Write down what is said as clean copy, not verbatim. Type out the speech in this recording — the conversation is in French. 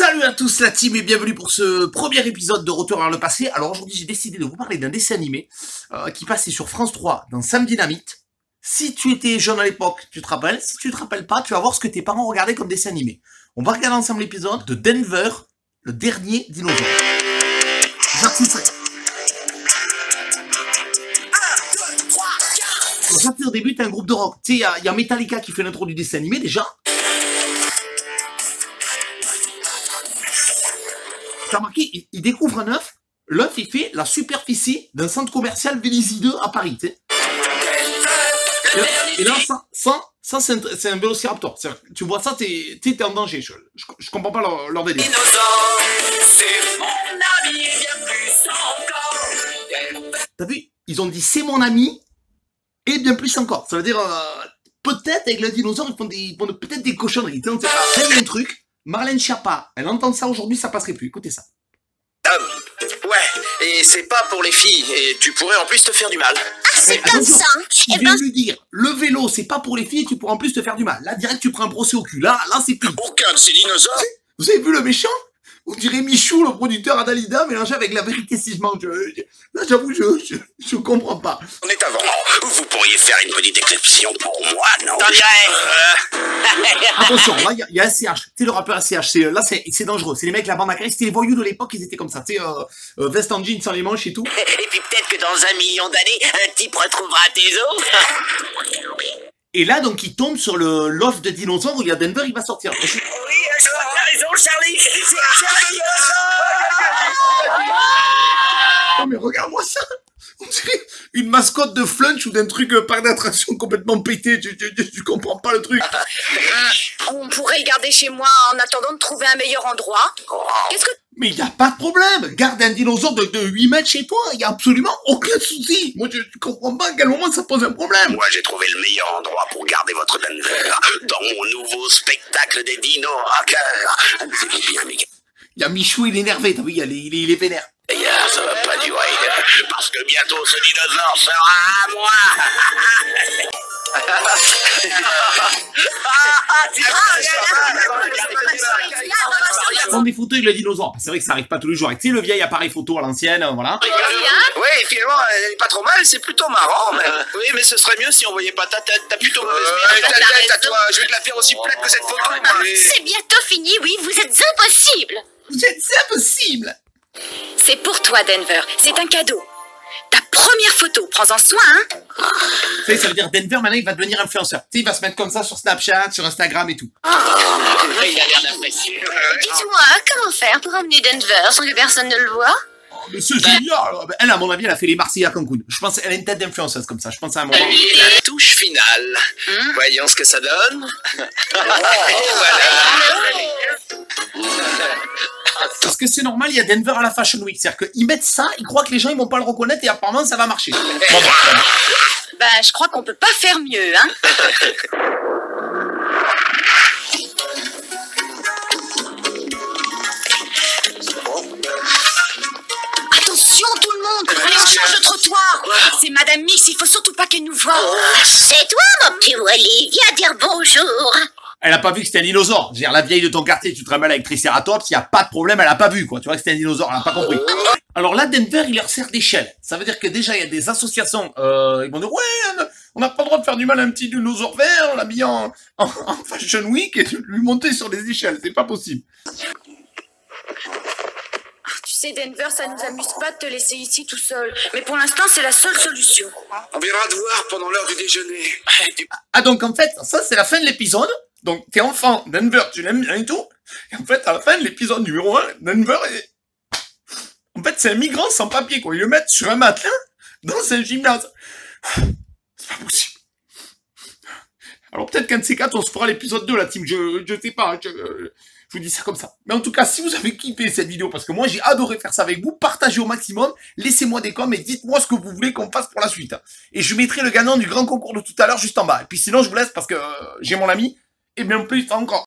Salut à tous la team et bienvenue pour ce premier épisode de Retour vers le passé. Alors aujourd'hui j'ai décidé de vous parler d'un dessin animé qui passait sur France 3 dans Sam Dynamite. Si tu étais jeune à l'époque, tu te rappelles. Si tu te rappelles pas, tu vas voir ce que tes parents regardaient comme dessin animé. On va regarder ensemble l'épisode de Denver, le dernier dinosaure. Au début, t'as un groupe de rock. Tu sais, il y a Metallica qui fait l'intro du dessin animé déjà. T'as remarqué, il découvre un œuf. L'œuf, il fait la superficie d'un centre commercial Vélizy 2 à Paris, tu sais. Et là, ça c'est un vélociraptor. Tu vois ça, t'es en danger. Je comprends pas leur délire. T'as vu? Ils ont dit c'est mon ami et bien plus encore. Ça veut dire peut-être avec le dinosaure ils font peut-être des cochonneries. Tu sais, il y a un truc. Marlène Schiappa, elle entend ça aujourd'hui, ça passerait plus. Écoutez ça. Ouais, et c'est pas pour les filles, et tu pourrais en plus te faire du mal. Ah, c'est comme ça. Je viens de lui dire, le vélo, c'est pas pour les filles, tu pourras en plus te faire du mal. Là, direct, tu prends un procès au cul. Là, c'est pire. Aucun de ces dinosaures. Vous avez vu le méchant? On dirait Michou, le producteur à Dalida, mélangé avec la vérité si je mange. Là, j'avoue, je comprends pas. On est avant. Vous pourriez faire une petite exception pour moi, non? T'en dirais. Attention, là, il y a SCH. Tu sais, le rappeur SCH. Là, c'est dangereux. C'est les mecs, la bande à carré. C'était les voyous de l'époque, ils étaient comme ça. Tu sais, veste en jean sans les manches et tout. Et puis peut-être que dans 1 million d'années, un type retrouvera tes os. Et là, donc, il tombe sur l'offre de dinosaures où il y a Denver, il va sortir. Oui, je crois que t'as raison, Charlie. C'est un dinosaure. Oh, mais regarde-moi ça. On dirait une mascotte de Flunch ou d'un truc parc d'attraction complètement pété. Tu comprends pas le truc. On pourrait garder chez moi en attendant de trouver un meilleur endroit. Qu'est-ce que... Mais il n'y a pas de problème. Garde un dinosaure de 8 mètres chez toi. Il n'y a absolument aucun souci. Moi, je comprends pas à quel moment ça pose un problème. Moi, j'ai trouvé le meilleur endroit pour garder votre Denver. Dans mon nouveau spectacle des dinos rockers. Amusez-vous bien, les gars. Il y a Michou, il est énervé. T'as vu, il est vénère. D'ailleurs, ça va pas durer. Parce que bientôt, ce dinosaure sera à moi. Prendre des photos avec le dinosaure. C'est vrai que ça arrive pas tous les jours. Tu sais, le vieil appareil photo à l'ancienne, voilà. Oui, finalement, elle est pas trop mal, c'est plutôt marrant. Mais... Oui, mais ce serait mieux si on voyait pas ta tête. T'as plutôt mauvaise mine. Ta tête à toi, je vais te la faire aussi plate que cette photo. C'est bientôt fini, oui, vous êtes impossible. Vous êtes impossible. C'est pour toi, Denver. C'est un cadeau. Ta première photo, prends-en soin, hein. Tu sais, ça veut dire Denver, maintenant, il va devenir influenceur. Tu sais, il va se mettre comme ça sur Snapchat, sur Instagram et tout. Il a l'air d'apprécier. Dites-moi, comment faire pour emmener Denver sans que personne ne le voie? Mais c'est génial. Elle, à mon avis, elle a fait les Marseillais à Cancun. Je pense qu'elle a une tête d'influenceuse comme ça. Je pense à un moment. Et la touche finale. Voyons ce que ça donne. Et voilà. Parce que c'est normal, il y a Denver à la Fashion Week. C'est-à-dire qu'ils mettent ça, ils croient que les gens ils vont pas le reconnaître et apparemment ça va marcher. Ben, je crois qu'on peut pas faire mieux, hein. Attention tout le monde, allez on change de trottoir. C'est Madame Mix, il faut surtout pas qu'elle nous voie. C'est toi, mon petit Wally. Viens dire bonjour. Elle a pas vu que c'était un dinosaure. Je veux dire, la vieille de ton quartier, tu te ramènes avec Triceratops, il y a pas de problème, elle a pas vu, quoi. Tu vois que c'était un dinosaure, elle a pas compris. Alors là, Denver, il leur sert d'échelle. Ça veut dire que déjà, il y a des associations, ils vont dire, ouais, on n'a pas le droit de faire du mal à un petit dinosaure vert, on l'a mis en Fashion Week et de lui monter sur des échelles. C'est pas possible. Tu sais, Denver, ça nous amuse pas de te laisser ici tout seul. Mais pour l'instant, c'est la seule solution. On viendra te voir pendant l'heure du déjeuner. Ah, donc en fait, ça, c'est la fin de l'épisode. Donc, t'es enfant, Denver, tu l'aimes bien et tout. Et en fait, à la fin de l'épisode numéro 1, Denver est... En fait, c'est un migrant sans papier, quoi. Ils le mettent sur un matelas dans un gymnase. C'est pas possible. Alors, peut-être qu'un de ces quatre, on se fera l'épisode 2, la team. Je sais pas. Je vous dis ça comme ça. Mais en tout cas, si vous avez kiffé cette vidéo, parce que moi, j'ai adoré faire ça avec vous, partagez au maximum, laissez-moi des coms et dites-moi ce que vous voulez qu'on fasse pour la suite. Et je mettrai le gagnant du grand concours de tout à l'heure juste en bas. Et puis sinon, je vous laisse parce que j'ai mon ami. Et bien plus encore.